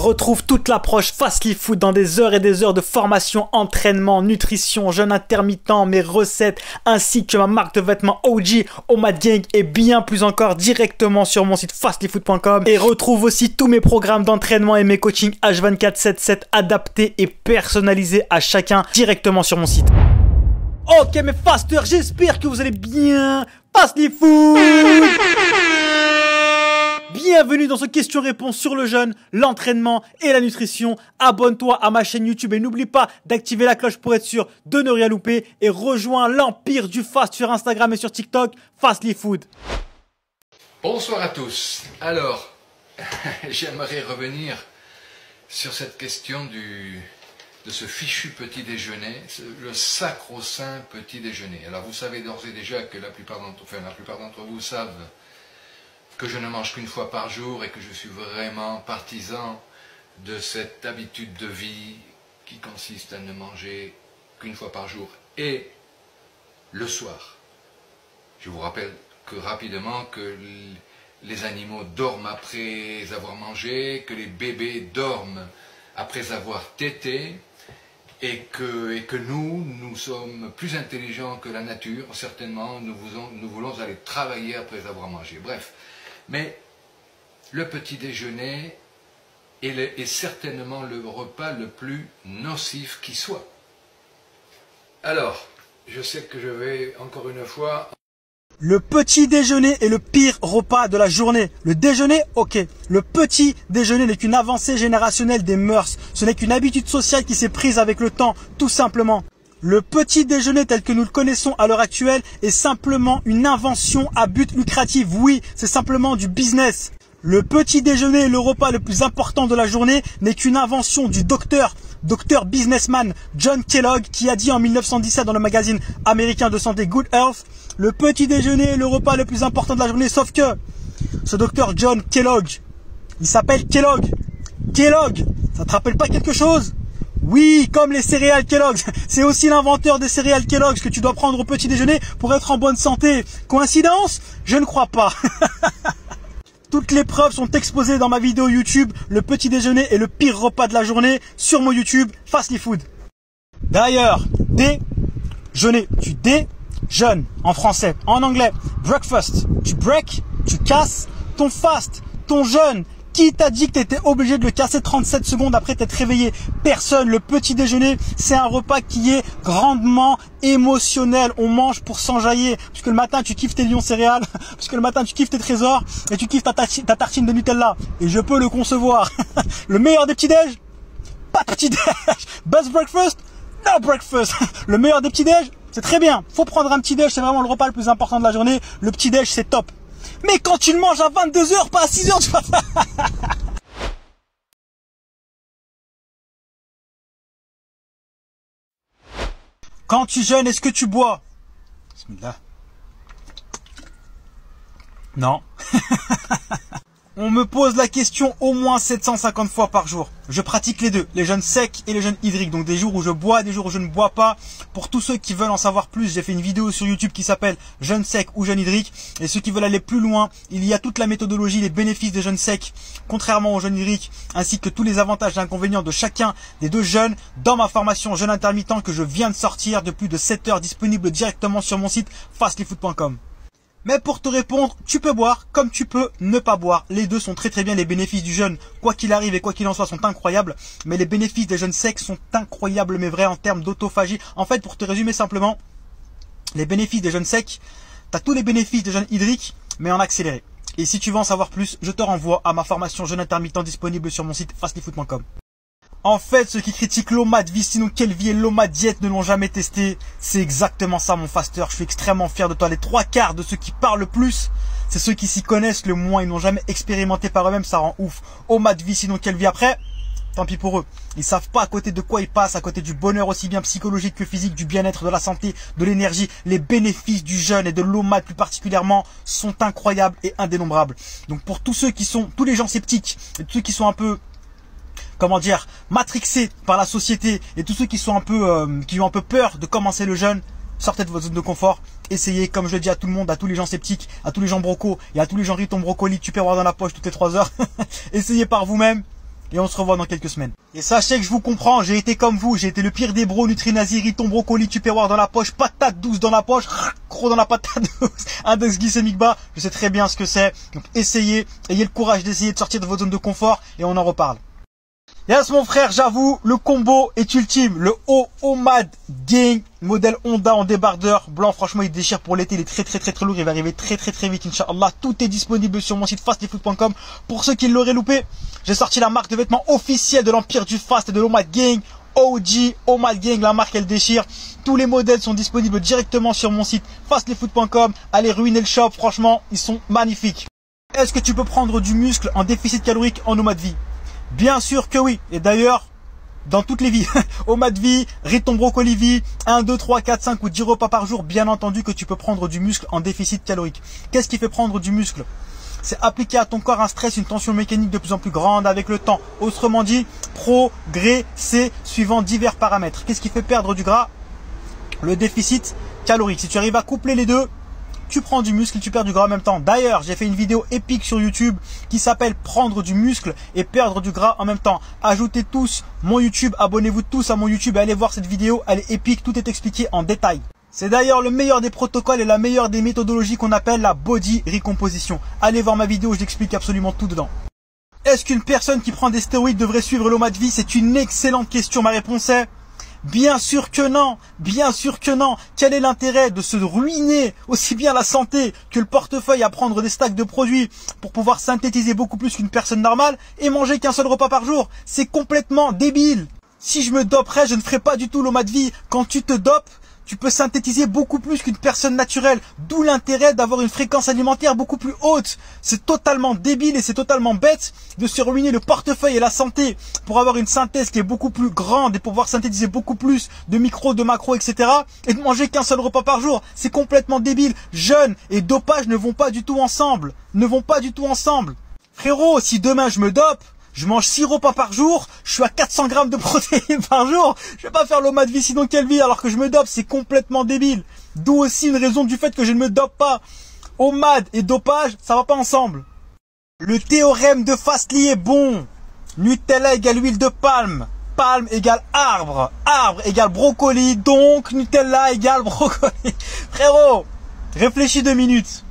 Retrouve toute l'approche Fastly Food dans des heures et des heures de formation, entraînement, nutrition, jeûne intermittent, mes recettes, ainsi que ma marque de vêtements OG, Omad Gang et bien plus encore directement sur mon site fastlyfood.com. Et retrouve aussi tous mes programmes d'entraînement et mes coachings H24/7/7 adaptés et personnalisés à chacun directement sur mon site. Ok mes fasters, j'espère que vous allez bien. Fastly Food. Bienvenue dans ce question-réponse sur le jeûne, l'entraînement et la nutrition. Abonne-toi à ma chaîne YouTube et n'oublie pas d'activer la cloche pour être sûr de ne rien louper. Et rejoins l'empire du fast sur Instagram et sur TikTok, Fastly Food. Bonsoir à tous. Alors, j'aimerais revenir sur cette question de ce fichu petit déjeuner, le sacro-saint petit déjeuner. Alors vous savez d'ores et déjà que la plupart d'entre vous savent que je ne mange qu'une fois par jour et que je suis vraiment partisan de cette habitude de vie qui consiste à ne manger qu'une fois par jour et le soir. Je vous rappelle rapidement que les animaux dorment après avoir mangé, que les bébés dorment après avoir tété et que nous sommes plus intelligents que la nature, certainement, nous voulons aller travailler après avoir mangé. Bref. Mais le petit déjeuner est certainement le repas le plus nocif qui soit. Alors, je sais que je vais encore une fois... Le petit déjeuner est le pire repas de la journée. Le déjeuner, ok. Le petit déjeuner n'est qu'une avancée générationnelle des mœurs. Ce n'est qu'une habitude sociale qui s'est prise avec le temps, tout simplement. Le petit déjeuner tel que nous le connaissons à l'heure actuelle est simplement une invention à but lucratif. Oui, c'est simplement du business. Le petit déjeuner est le repas le plus important de la journée n'est qu'une invention du docteur businessman John Kellogg qui a dit en 1917 dans le magazine américain de santé Good Health, le petit déjeuner est le repas le plus important de la journée, sauf que ce docteur John Kellogg, il s'appelle Kellogg. Kellogg, ça te rappelle pas quelque chose ? Oui, comme les céréales Kellogg's. C'est aussi l'inventeur des céréales Kellogg's que tu dois prendre au petit déjeuner pour être en bonne santé. Coïncidence? Je ne crois pas. Toutes les preuves sont exposées dans ma vidéo YouTube. Le petit déjeuner est le pire repas de la journée sur mon YouTube Fastly Food. D'ailleurs, déjeuner, tu déjeunes en français, en anglais. Breakfast, tu break, tu casses ton fast, ton jeûne. Qui t'a dit que tu étais obligé de le casser 37 secondes après t'être réveillé? Personne. Le petit déjeuner, c'est un repas qui est grandement émotionnel. On mange pour s'enjailler. Parce que le matin, tu kiffes tes lions céréales. Parce que le matin, tu kiffes tes trésors. Et tu kiffes ta tartine de Nutella. Et je peux le concevoir. Le meilleur des petits déj? Pas de petit déj. Best breakfast? No breakfast. Le meilleur des petits déj? C'est très bien. Faut prendre un petit déj. C'est vraiment le repas le plus important de la journée. Le petit déj, c'est top. Mais quand tu le manges à 22 h, pas à 6 h du matin. Quand tu jeûnes, est-ce que tu bois? Bismillah. Non. On me pose la question au moins 750 fois par jour. Je pratique les deux, les jeûnes secs et les jeûnes hydriques. Donc des jours où je bois, des jours où je ne bois pas. Pour tous ceux qui veulent en savoir plus, j'ai fait une vidéo sur YouTube qui s'appelle jeûne sec ou jeûne hydrique. Et ceux qui veulent aller plus loin, il y a toute la méthodologie, les bénéfices des jeûnes secs, contrairement aux jeûnes hydriques, ainsi que tous les avantages et inconvénients de chacun des deux jeûnes dans ma formation jeûne intermittent que je viens de sortir de plus de 7 heures, disponible directement sur mon site fastlyfood.com. Mais pour te répondre, tu peux boire comme tu peux ne pas boire. Les deux sont très très bien. Les bénéfices du jeûne, quoi qu'il arrive et quoi qu'il en soit, sont incroyables. Mais les bénéfices des jeûnes secs sont incroyables mais vrais en termes d'autophagie. En fait, pour te résumer simplement, les bénéfices des jeûnes secs, tu as tous les bénéfices des jeûnes hydriques, mais en accéléré. Et si tu veux en savoir plus, je te renvoie à ma formation jeûne intermittent disponible sur mon site fastlyfood.com. En fait, ceux qui critiquent l'Omad vie, sinon quelle vie et l'Omad diète ne l'ont jamais testé. C'est exactement ça mon faster. Je suis extrêmement fier de toi. Les 3/4 de ceux qui parlent le plus, c'est ceux qui s'y connaissent le moins. Ils n'ont jamais expérimenté par eux-mêmes. Ça rend ouf. Omad vie, sinon quelle vie après. Tant pis pour eux. Ils savent pas à côté de quoi ils passent, à côté du bonheur aussi bien psychologique que physique, du bien-être, de la santé, de l'énergie. Les bénéfices du jeûne et de l'Omad plus particulièrement sont incroyables et indénombrables. Donc pour tous les gens sceptiques et tous ceux qui sont un peu, comment dire, matrixés par la société et tous ceux qui sont qui ont un peu peur de commencer le jeûne, sortez de votre zone de confort, essayez, comme je le dis à tout le monde, à tous les gens sceptiques, à tous les gens brocos et à tous les gens riton brocoli, tu peux avoir dans la poche toutes les 3 heures. Essayez par vous-même et on se revoit dans quelques semaines. Et sachez que je vous comprends, j'ai été comme vous, j'ai été le pire des bros, Nutri-Nazi, riton, brocoli, tupperware dans la poche, patate douce dans la poche, gros dans la patate douce, index glycémique bas, je sais très bien ce que c'est. Donc essayez, ayez le courage d'essayer de sortir de votre zone de confort et on en reparle. Yes mon frère, j'avoue, le combo est ultime. Le OMAD Gang, modèle Honda en débardeur blanc, franchement il déchire pour l'été, il est très lourd, il va arriver très vite, Inch'Allah. Tout est disponible sur mon site fastlyfood.com. Pour ceux qui l'auraient loupé, j'ai sorti la marque de vêtements officielle de l'Empire du Fast et de l'OMAD Gang. OG, OMAD Gang, la marque elle déchire. Tous les modèles sont disponibles directement sur mon site fastlyfood.com. Allez ruiner le shop, franchement, ils sont magnifiques. Est-ce que tu peux prendre du muscle en déficit calorique en OMAD vie? Bien sûr que oui. Et d'ailleurs, dans toutes les vies, OMAD vie, riton brocoli vie, 1, 2, 3, 4, 5 ou 10 repas par jour, bien entendu que tu peux prendre du muscle en déficit calorique. Qu'est-ce qui fait prendre du muscle? C'est appliquer à ton corps un stress, une tension mécanique de plus en plus grande avec le temps. Autrement dit, progresser suivant divers paramètres. Qu'est-ce qui fait perdre du gras? Le déficit calorique. Si tu arrives à coupler les deux, tu prends du muscle et tu perds du gras en même temps. D'ailleurs, j'ai fait une vidéo épique sur YouTube qui s'appelle prendre du muscle et perdre du gras en même temps. Ajoutez tous mon YouTube, abonnez-vous tous à mon YouTube et allez voir cette vidéo, elle est épique, tout est expliqué en détail. C'est d'ailleurs le meilleur des protocoles et la meilleure des méthodologies qu'on appelle la body recomposition. Allez voir ma vidéo, j'explique absolument tout dedans. Est-ce qu'une personne qui prend des stéroïdes devrait suivre l'OMAD vie? C'est une excellente question. Ma réponse est bien sûr que non, bien sûr que non. Quel est l'intérêt de se ruiner aussi bien la santé que le portefeuille à prendre des stacks de produits pour pouvoir synthétiser beaucoup plus qu'une personne normale et manger qu'un seul repas par jour? C'est complètement débile. Si je me doperais, je ne ferais pas du tout l'OMAD vie. Quand tu te dopes, tu peux synthétiser beaucoup plus qu'une personne naturelle. D'où l'intérêt d'avoir une fréquence alimentaire beaucoup plus haute. C'est totalement débile et c'est totalement bête de se ruiner le portefeuille et la santé pour avoir une synthèse qui est beaucoup plus grande et pouvoir synthétiser beaucoup plus de micros, de macros, etc. et de manger qu'un seul repas par jour. C'est complètement débile. Jeûne et dopage ne vont pas du tout ensemble. Ne vont pas du tout ensemble. Frérot, si demain je me dope, je mange 6 repas par jour, je suis à 400 grammes de protéines par jour. Je vais pas faire l'OMAD vie sinon quelle vie alors que je me dope, c'est complètement débile. D'où aussi une raison du fait que je ne me dope pas. OMAD et dopage, ça va pas ensemble. Le théorème de Fastly est bon. Nutella égale huile de palme. Palme égale arbre. Arbre égale brocoli. Donc Nutella égale brocoli. Frérot, réfléchis 2 minutes.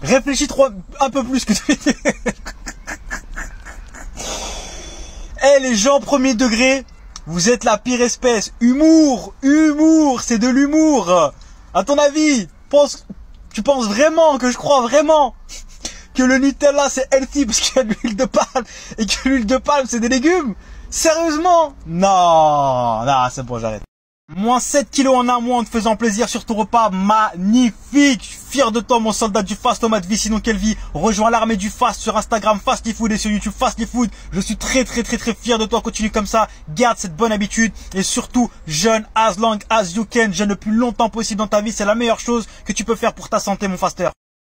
Réfléchis un peu plus que 2 minutes. Eh les gens premier degré, vous êtes la pire espèce. Humour, c'est de l'humour. À ton avis, tu penses vraiment que je crois vraiment que le Nutella c'est healthy parce qu'il y a de l'huile de palme et que l'huile de palme c'est des légumes? Sérieusement? Non, c'est bon, j'arrête. Moins 7 kilos en un mois en te faisant plaisir sur ton repas, magnifique. Fier de toi mon soldat du fast OMAD vie, sinon quelle vie. Rejoins l'armée du fast sur Instagram Fastlyfood et sur YouTube Fastlyfood. Je suis très fier de toi, continue comme ça, garde cette bonne habitude et surtout jeûne as long as you can, jeûne le plus longtemps possible dans ta vie, c'est la meilleure chose que tu peux faire pour ta santé mon faster.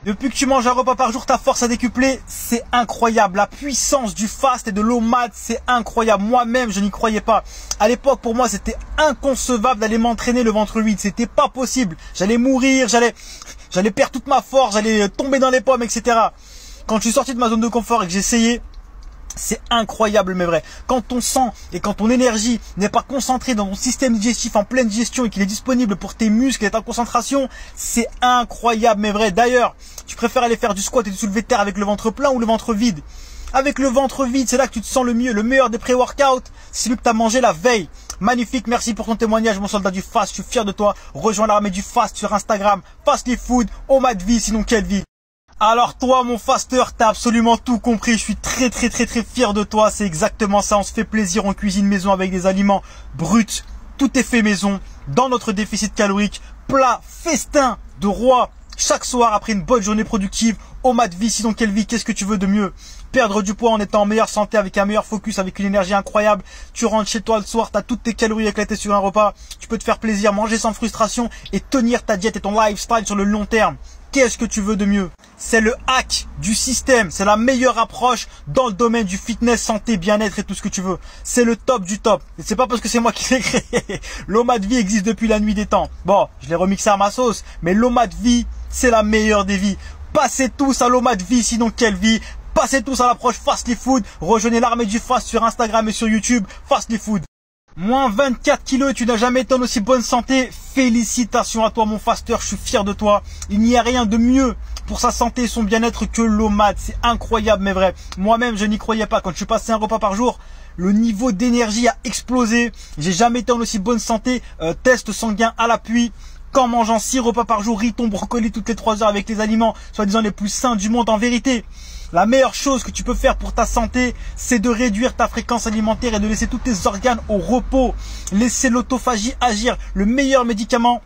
Depuis que tu manges un repas par jour, ta force a décuplé, c'est incroyable. La puissance du fast et de l'OMAD, c'est incroyable. Moi-même, je n'y croyais pas. À l'époque, pour moi, c'était inconcevable d'aller m'entraîner le ventre vide. C'était pas possible. J'allais mourir, j'allais perdre toute ma force, j'allais tomber dans les pommes, etc. Quand je suis sorti de ma zone de confort et que j'ai essayé, c'est incroyable mais vrai. Quand ton sang et quand ton énergie n'est pas concentrée dans ton système digestif en pleine digestion et qu'il est disponible pour tes muscles et ta concentration, c'est incroyable mais vrai. D'ailleurs, tu préfères aller faire du squat et du soulevé de terre avec le ventre plein ou le ventre vide? Avec le ventre vide, c'est là que tu te sens le mieux. Le meilleur des pré-workouts, c'est celui que tu as mangé la veille. Magnifique, merci pour ton témoignage mon soldat du fast, je suis fier de toi. Rejoins l'armée du fast sur Instagram, Fastlyfood, OMAD vie, sinon quelle vie. Alors toi mon faster, t'as absolument tout compris, je suis très fier de toi, c'est exactement ça, on se fait plaisir en cuisine maison avec des aliments bruts, tout est fait maison, dans notre déficit calorique, plat, festin de roi, chaque soir après une bonne journée productive, OMAD vie, sinon quelle vie, qu'est-ce que tu veux de mieux? Perdre du poids en étant en meilleure santé, avec un meilleur focus, avec une énergie incroyable, tu rentres chez toi le soir, t'as toutes tes calories éclatées sur un repas, tu peux te faire plaisir, manger sans frustration et tenir ta diète et ton lifestyle sur le long terme. Qu'est-ce que tu veux de mieux? C'est le hack du système, c'est la meilleure approche dans le domaine du fitness, santé, bien-être et tout ce que tu veux. C'est le top du top. Et c'est pas parce que c'est moi qui l'ai créé. L'OMAD vie existe depuis la nuit des temps. Bon, je l'ai remixé à ma sauce, mais l'OMAD vie, c'est la meilleure des vies. Passez tous à l'OMAD vie, sinon quelle vie? Passez tous à l'approche Fastly Food. Rejoignez l'armée du fast sur Instagram et sur YouTube. Fastly Food. Moins 24 kilos et tu n'as jamais été en aussi bonne santé. Félicitations à toi mon fasteur, je suis fier de toi. Il n'y a rien de mieux pour sa santé et son bien-être que l'OMAD. C'est incroyable mais vrai. Moi-même je n'y croyais pas. Quand je suis passé un repas par jour, le niveau d'énergie a explosé. J'ai jamais été en aussi bonne santé. Test sanguin à l'appui. Qu'en mangeant 6 repas par jour, riz, thon, brocoli toutes les 3 heures avec les aliments soi-disant les plus sains du monde en vérité. La meilleure chose que tu peux faire pour ta santé, c'est de réduire ta fréquence alimentaire et de laisser tous tes organes au repos. Laisser l'autophagie agir. Le meilleur médicament,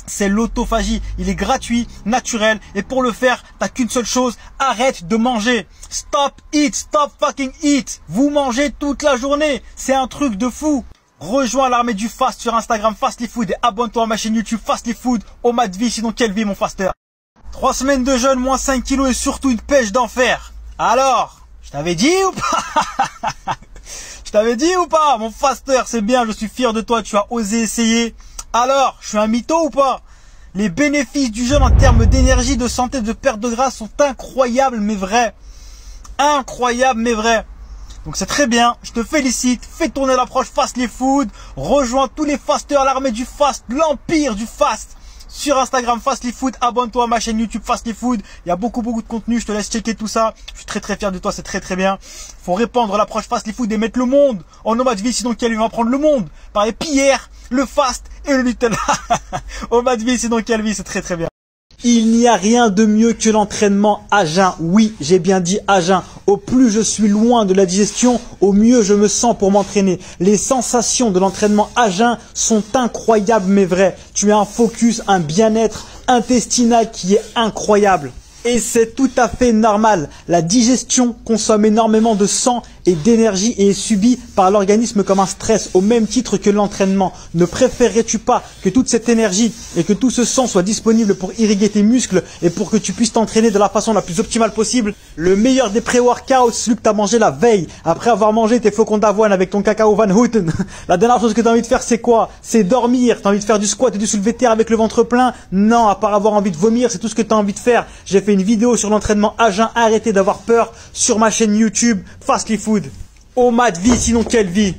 c'est l'autophagie. Il est gratuit, naturel. Et pour le faire, t'as qu'une seule chose. Arrête de manger. Stop eat. Stop fucking eat. Vous mangez toute la journée. C'est un truc de fou. Rejoins l'armée du fast sur Instagram Fastly Food et abonne-toi à ma chaîne YouTube Fastly Food. OMAD vie, sinon quelle vie mon fasteur. 3 semaines de jeûne, moins 5 kilos et surtout une pêche d'enfer. Alors, je t'avais dit ou pas? Je t'avais dit ou pas? Mon fasteur, c'est bien, je suis fier de toi, tu as osé essayer. Alors, je suis un mytho ou pas? Les bénéfices du jeûne en termes d'énergie, de santé, de perte de gras sont incroyables mais vrais. Incroyables mais vrais. Donc c'est très bien, je te félicite, fais tourner l'approche Fastly Food, rejoins tous les fasteurs, l'armée du fast, l'empire du fast. Sur Instagram Fastly Food, abonne-toi à ma chaîne YouTube Fastly Food. Il y a beaucoup de contenu, je te laisse checker tout ça. Je suis très fier de toi, c'est très bien. Faut répandre l'approche Fastly Food et mettre le monde en OMAD vie, sinon quelle vie va prendre le monde par les pierres, le fast et le Nutella. OMAD vie, sinon quelle vie, c'est très bien. Il n'y a rien de mieux que l'entraînement à jeun. Oui, j'ai bien dit à jeun. Au plus je suis loin de la digestion, au mieux je me sens pour m'entraîner. Les sensations de l'entraînement à jeun sont incroyables mais vraies. Tu as un focus, un bien-être intestinal qui est incroyable. Et c'est tout à fait normal. La digestion consomme énormément de sang et d'énergie et est subie par l'organisme comme un stress au même titre que l'entraînement. Ne préférerais-tu pas que toute cette énergie et que tout ce sang soit disponible pour irriguer tes muscles et pour que tu puisses t'entraîner de la façon la plus optimale possible? Le meilleur des pré-workouts, celui que tu as mangé la veille, après avoir mangé tes flocons d'avoine avec ton cacao Van Houten. La dernière chose que tu as envie de faire, c'est quoi? C'est dormir. Tu as envie de faire du squat et du soulevé de terre avec le ventre plein? Non, à part avoir envie de vomir, c'est tout ce que tu as envie de faire. J'ai fait une vidéo sur l'entraînement à jeun, arrêtez d'avoir peur, sur ma chaîne YouTube Fastly Food. OMAD vie, sinon quelle vie?